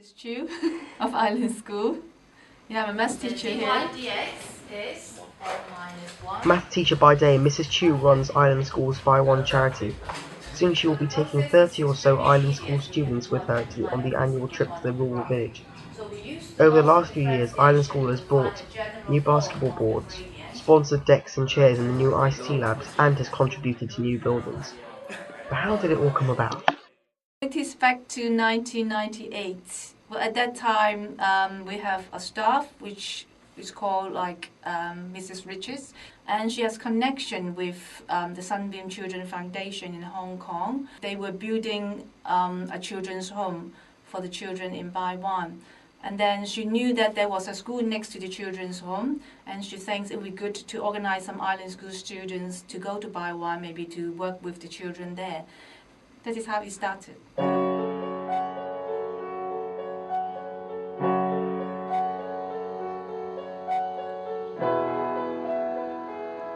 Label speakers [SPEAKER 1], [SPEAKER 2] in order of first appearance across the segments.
[SPEAKER 1] Mrs. Chu of Island School. You have a math teacher here.
[SPEAKER 2] Is
[SPEAKER 3] Math teacher by day, Mrs. Chu runs Island School's Baiwan charity. Soon she will be taking 30 or so Island School students with her on the annual trip to the rural village. Over the last few years, Island School has bought new basketball boards, sponsored decks and chairs in the new ICT labs, and has contributed to new buildings. But how did it all come about?
[SPEAKER 1] It is back to 1998. Well, at that time, we have a staff which is called Mrs. Riches, and she has connection with the Sunbeam Children Foundation in Hong Kong. They were building a children's home for the children in Baiwan. And then she knew that there was a school next to the children's home, and she thinks it would be good to organize some island school students to go to Baiwan, maybe to work with the children there. That is how it started.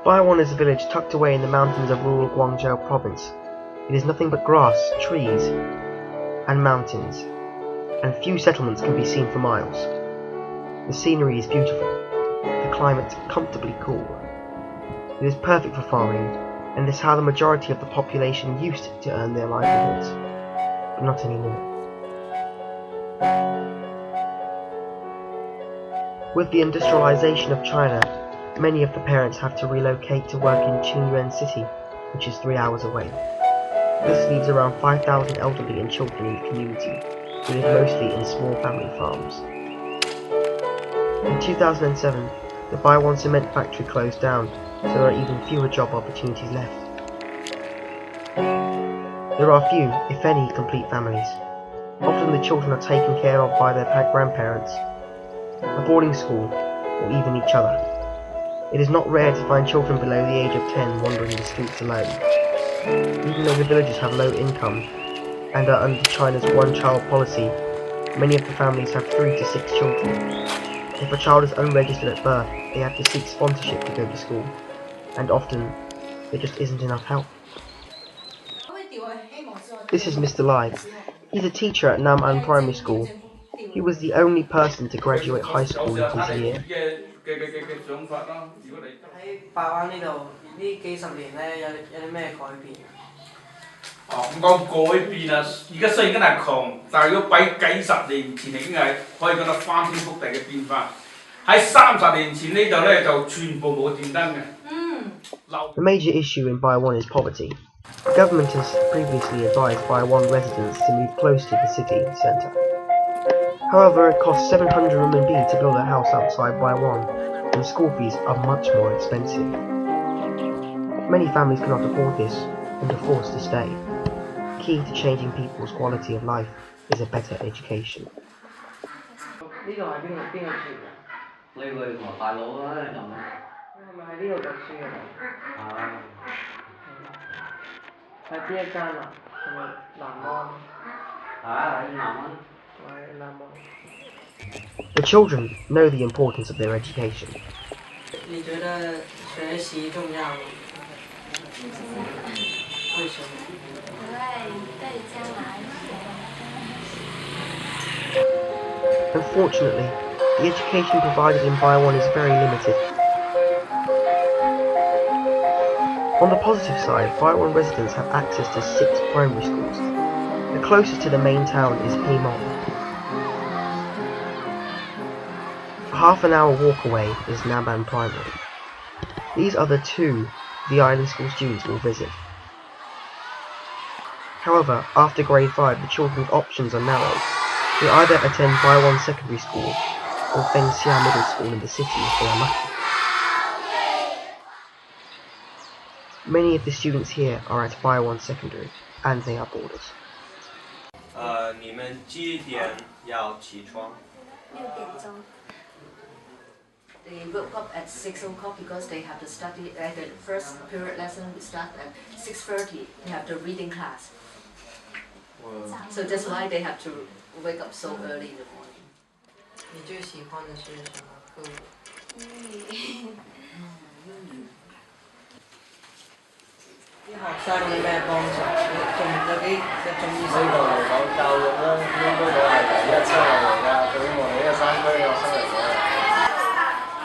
[SPEAKER 3] Baiwan is a village tucked away in the mountains of rural Guangzhou province. It is nothing but grass, trees, and mountains, and few settlements can be seen for miles. The scenery is beautiful, the climate comfortably cool. It is perfect for farming, and this is how the majority of the population used to earn their livelihoods, but not anymore. With the industrialization of China, many of the parents have to relocate to work in Qingyuan City, which is 3 hours away. This leaves around 5,000 elderly and children in the community, who live mostly in small family farms. In 2007, the Baiwan cement factory closed down, so there are even fewer job opportunities left. There are few, if any, complete families. Often the children are taken care of by their grandparents, a boarding school, or even each other. It is not rare to find children below the age of 10 wandering the streets alone. Even though the villages have low income and are under China's one-child policy, many of the families have 3 to 6 children. If a child is unregistered at birth, they have to seek sponsorship to go to school, and often there just isn't enough help. This is Mr. Lai. He's a teacher at Nam An Primary School. He was the only person to graduate high school in his year. The major issue in Baiwan is poverty. The government has previously advised Baiwan residents to move close to the city centre. However, it costs 700 RMB to build a house outside Baiwan, and school fees are much more expensive. Many families cannot afford this and are forced to stay. Key to changing people's quality of life is a better education. The children know the importance of their education. Unfortunately, the education provided in Baiwan is very limited. On the positive side, Baiwan residents have access to 6 primary schools. The closest to the main town is Heimong. A half-an-hour walk away is Naban Primary. These are the 2 the island school students will visit. However, after grade 5, the children's options are narrow. They either attend Baiwan Secondary School or Fengxia Middle School in the city if they are lucky. Many of the students here are at Baiwan Secondary, and they are boarders.
[SPEAKER 4] 你们几点要起床？6点钟。
[SPEAKER 2] They woke up at 6 o'clock because they have to study. The first period lesson we start at 6:30. They have the reading class. So that's why they have to wake up so early in the morning.
[SPEAKER 5] 你最喜欢的是什么课？英语。啲學生有咩幫助？有幾中意？呢個嚟講教育咧，應該講係第一出嚟。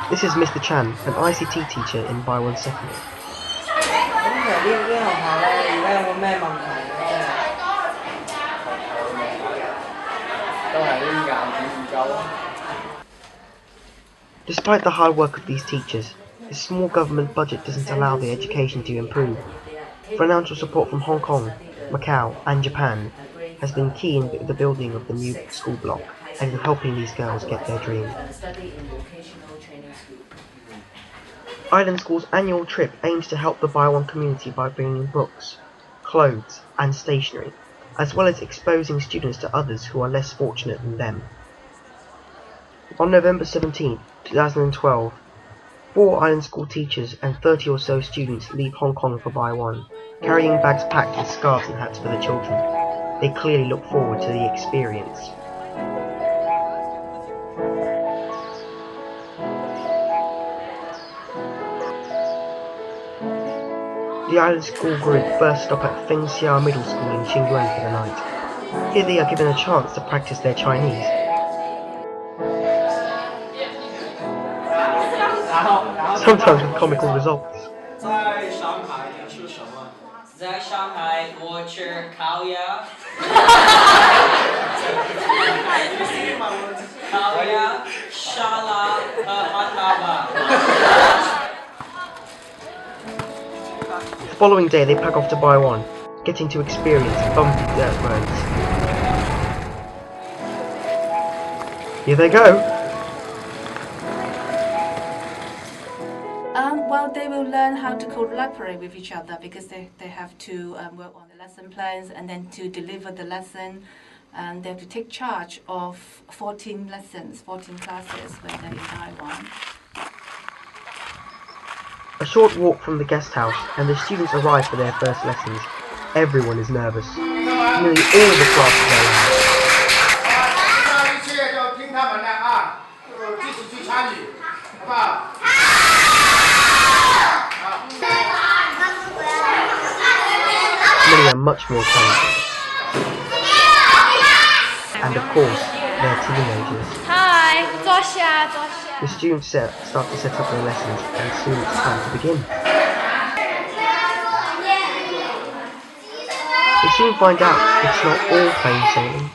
[SPEAKER 3] This is Mr. Chan, an ICT teacher in Baiwan Secondary. Despite the hard work of these teachers, the small government budget doesn't allow their education to improve. Financial support from Hong Kong, Macau and Japan has been key in the building of the new school block and in helping these girls get their dream. Island School's annual trip aims to help the Baiwan community by bringing books, clothes and stationery, as well as exposing students to others who are less fortunate than them. On November 17, 2012, 4 Island School teachers and 30 or so students leave Hong Kong for Baiwan, carrying bags packed with scarves and hats for the children. They clearly look forward to the experience. The Island School group first stop at Feng Xiao Middle School in Qingyuan for the night. Here they are given a chance to practice their Chinese. Sometimes with comical results.
[SPEAKER 4] 在上海你吃什么？
[SPEAKER 5] 在上海我吃烤鸭，烤鸭、沙拉和汉堡包。
[SPEAKER 3] The following day they pack off to Baiwan, getting to experience bumpy dirt roads. Here they go!
[SPEAKER 1] Well, they will learn how to collaborate with each other because they have to work on the lesson plans and then to deliver the lesson. And they have to take charge of 14 lessons, 14 classes when they're in Taiwan.
[SPEAKER 3] A short walk from the guest house and the students arrive for their first lessons. Everyone is nervous. Nearly all the classes are loud. Many are much more challenging. And of course, they're teenagers.
[SPEAKER 6] Hi,
[SPEAKER 3] The students start to set up their lessons and soon it's time to begin. They soon find out it's not all plain sailing.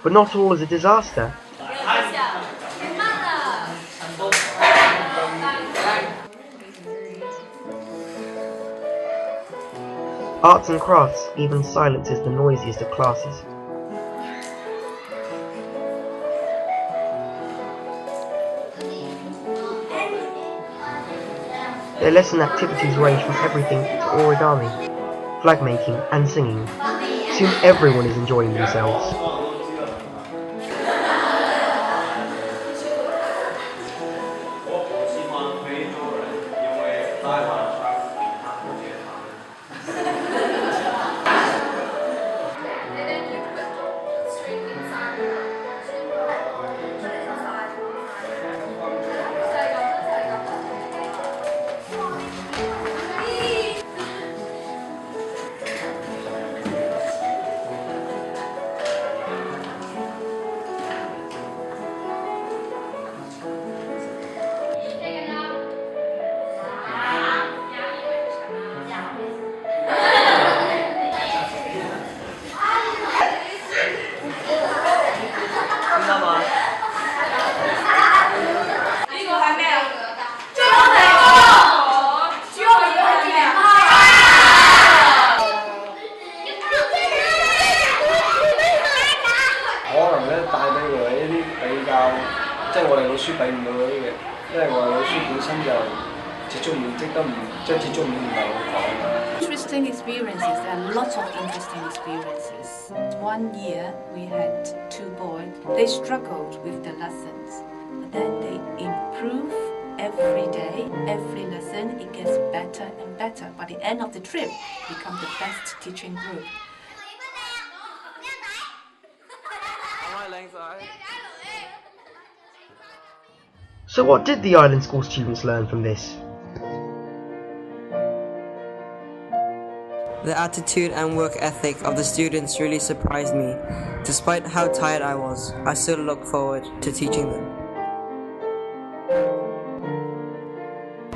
[SPEAKER 3] But not all is a disaster. Arts and crafts even silences the noisiest of classes. Their lesson activities range from everything to origami, flag making and singing. Soon everyone is enjoying themselves.
[SPEAKER 1] Interesting experiences, there are lots of interesting experiences. One year we had 2 boys, they struggled with the lessons, but then they improved every day, every lesson, it gets better and better. By the end of the trip, become the best teaching group.
[SPEAKER 3] So what did the island school students learn from this?
[SPEAKER 6] The attitude and work ethic of the students really surprised me. Despite how tired I was, I still look forward to teaching them.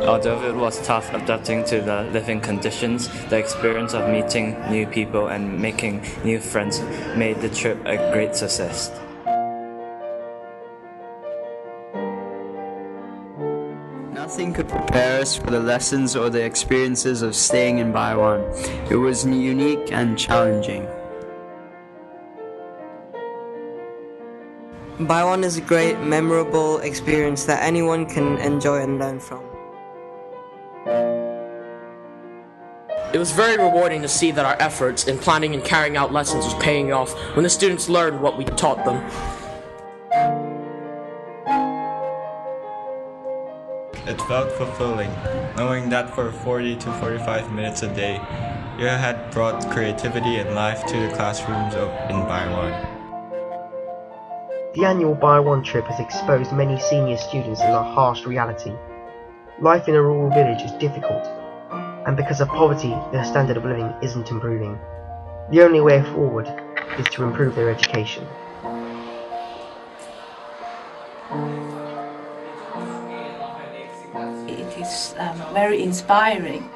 [SPEAKER 7] Although it was tough adapting to the living conditions, the experience of meeting new people and making new friends made the trip a great success.
[SPEAKER 8] Nothing could prepare us for the lessons or the experiences of staying in Baiwan. It was unique and challenging.
[SPEAKER 6] Baiwan is a great, memorable experience that anyone can enjoy and learn from.
[SPEAKER 9] It was very rewarding to see that our efforts in planning and carrying out lessons was paying off when the students learned what we taught them.
[SPEAKER 10] It felt fulfilling, knowing that for 40 to 45 minutes a day, you had brought creativity and life to the classrooms in Baiwan.
[SPEAKER 3] The annual Baiwan trip has exposed many senior students to the harsh reality. Life in a rural village is difficult, and because of poverty, their standard of living isn't improving. The only way forward is to improve their education.
[SPEAKER 1] It is very inspiring